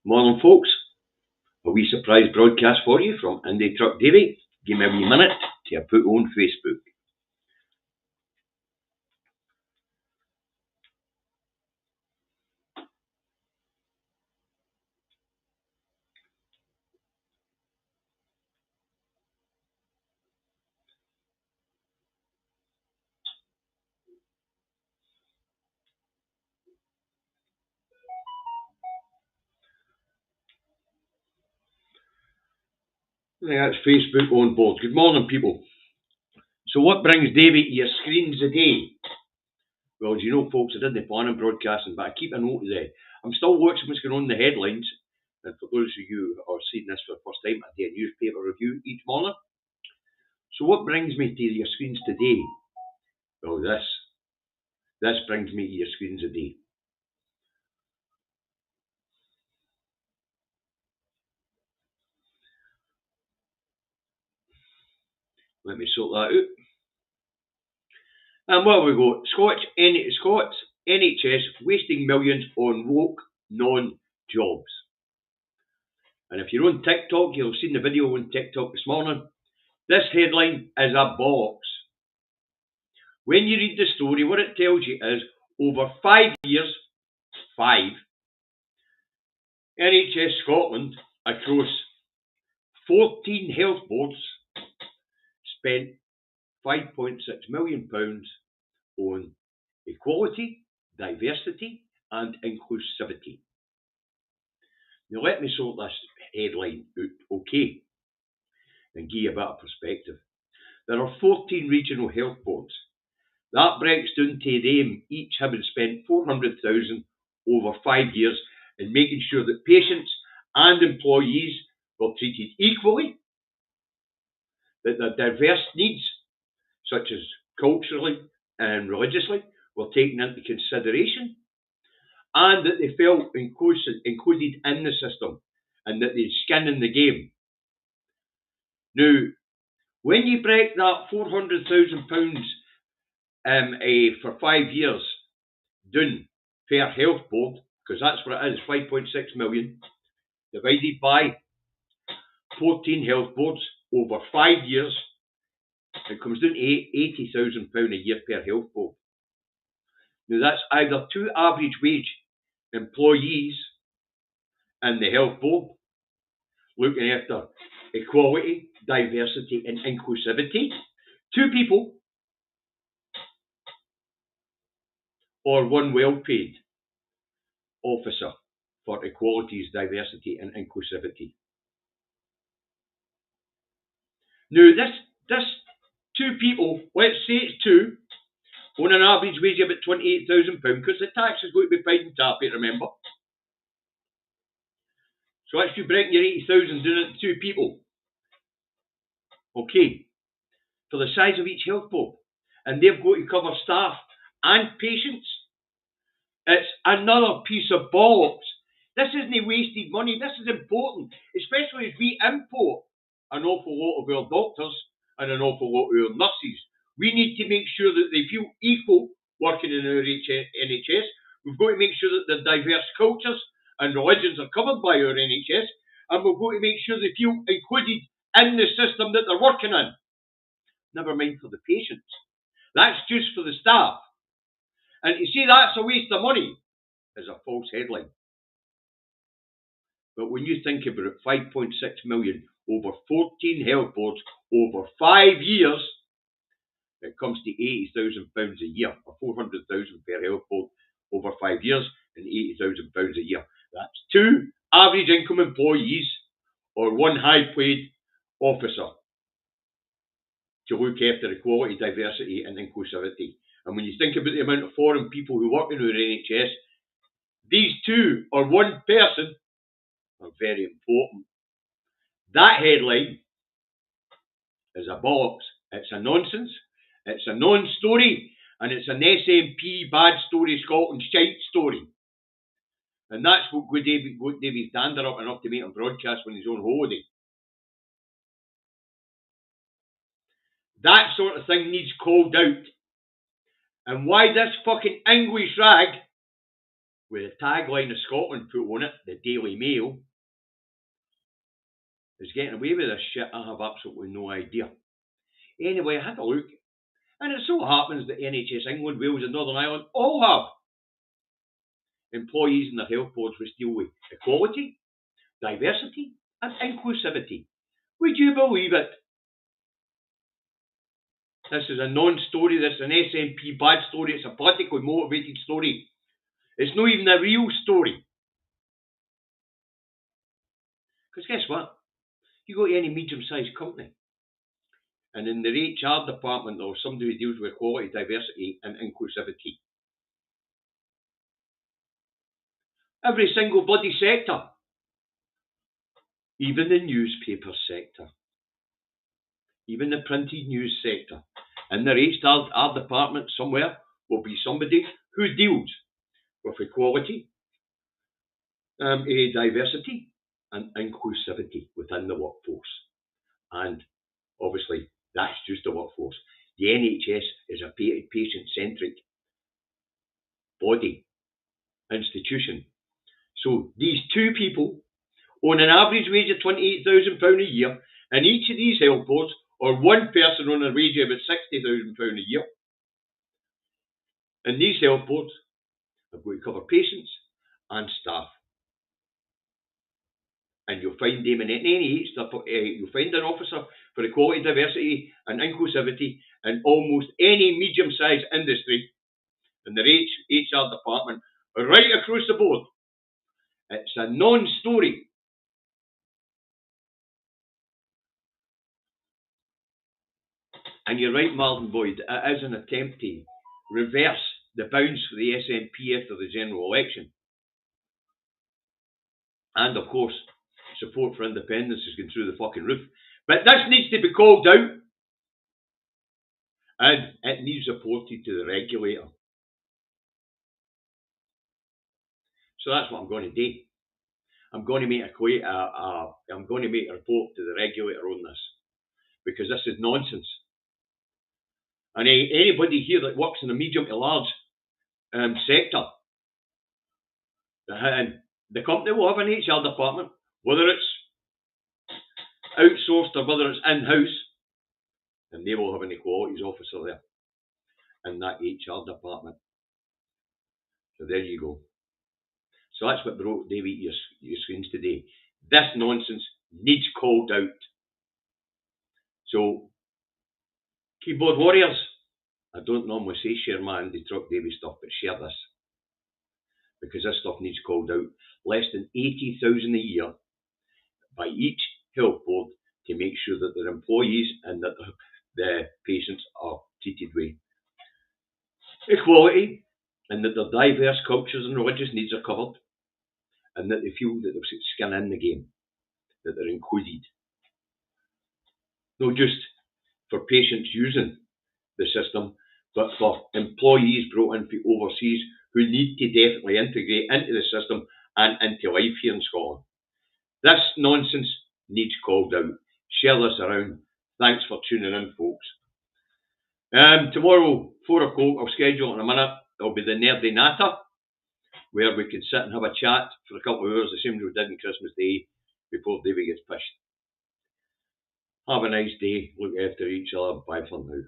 Morning, folks. A wee surprise broadcast for you from Indie Truck Davy. Give me a wee minute to put on Facebook. That's Facebook on board. Good morning, people. So what brings Davy to your screens today? Well, as you know, folks, I didn't plan on broadcasting, but I keep a note of that. I'm still watching what's going on in the headlines. And for those of you who are seeing this for the first time, I do a newspaper review each morning. So what brings me to your screens today? Well, this brings me to your screens today. Let me sort that out. And well, we go. Scots NHS wasting millions on woke non-jobs. And if you're on TikTok, you'll have seen the video on TikTok this morning. This headline is a box. When you read the story, what it tells you is over 5 years, NHS Scotland across 14 health boards spent £5.6 million on equality, diversity and inclusivity. Now let me sort this headline out, okay, and give you a bit of perspective. There are 14 regional health boards. That breaks down to them each having spent 400,000 over 5 years in making sure that patients and employees were treated equally, that their diverse needs, such as culturally and religiously, were taken into consideration, and that they felt included in the system and that they had skin in the game. Now, when you break that £400,000 for 5 years down per health board, because that's what it is, 5.6 million, divided by 14 health boards over 5 years, it comes down to £80,000 a year per health board. Now that's either two average wage employees in the health board looking after equality, diversity and inclusivity, two people, or one well-paid officer for equalities, diversity and inclusivity. Now this two people, let's say it's two, on an average wage of about £28,000, because the tax is going to be paid in tappy, remember. So that's you breaking your 80,000 doing it to two people. Okay, for the size of each health board. And they've got to cover staff and patients. It's another piece of bollocks. This isn't wasted money. This is important, especially as we import an awful lot of our doctors and an awful lot of our nurses. We need to make sure that they feel equal working in our NHS. We've got to make sure that the diverse cultures and religions are covered by our NHS, and we've got to make sure they feel included in the system that they're working in. Never mind for the patients. That's just for the staff. And to say that's a waste of money is a false headline. But when you think about it, 5.6 million over 14 health boards over 5 years, it comes to £80,000 a year, or 400,000 per health board over 5 years, and £80,000 a year. That's two average income employees or one high-paid officer to look after equality, diversity and inclusivity. And when you think about the amount of foreign people who work in our NHS, these two or one person are very important. That headline is a bollocks. It's a nonsense. It's a non-story. And it's an SNP bad story Scotland shite story. And that's what Good Davies dander up enough to make him broadcast when he's on holiday. That sort of thing needs called out. And why this fucking English rag with the tagline of Scotland put on it, the Daily Mail, is getting away with this shit. I have absolutely no idea. Anyway, I had a look, and it so happens that NHS England, Wales, and Northern Ireland all have employees in their health boards which deal with equality, diversity, and inclusivity. Would you believe it? This is a non-story. This is an SNP bad story. It's a politically motivated story. It's not even a real story. Because guess what? You go to any medium-sized company, and in their HR department, or somebody who deals with equality, diversity, and inclusivity. Every single bloody sector. Even the newspaper sector. Even the printed news sector. In their HR department somewhere will be somebody who deals with equality, diversity, and inclusivity within the workforce. And obviously, that's just the workforce. The NHS is a patient-centric body, institution. So these two people own an average wage of £28,000 a year, and each of these health boards, or one person on a wage of about £60,000 a year, and these health boards are going to cover patients and staff. And you'll find them in any you'll find an officer for equality, diversity, and inclusivity in almost any medium-sized industry in their HR department, right across the board. It's a non-story. And you're right, Martin Boyd, it is an attempt to reverse the bounce for the SNP after the general election. And of course, support for independence is going through the fucking roof. But this needs to be called out. And it needs reported to the regulator. So that's what I'm going to do. I'm going to make I'm going to make a report to the regulator on this, because this is nonsense. And anybody here that works in a medium to large sector, and the company will have an HR department, whether it's outsourced or whether it's in-house, and they will have an equalities officer there in that HR department. So there you go. So that's what brought David your screens today. This nonsense needs called out. So, keyboard warriors, I don't normally say share my Andy Truck Davy stuff, but share this. Because this stuff needs called out. Less than 80,000 a year by each health board to make sure that their employees and that the patients are treated with equality, and that their diverse cultures and religious needs are covered, and that they feel that they've skin in the game, that they're included. Not just for patients using the system, but for employees brought in from overseas who need to definitely integrate into the system and into life here in Scotland. This nonsense needs called out. Share this around. Thanks for tuning in, folks. Tomorrow, 4 o'clock, I'll schedule in a minute. It'll be the Nerdy Natter, where we can sit and have a chat for a couple of hours, the same as we did on Christmas Day, before Davy gets pished. Have a nice day. Look after each other. Bye for now.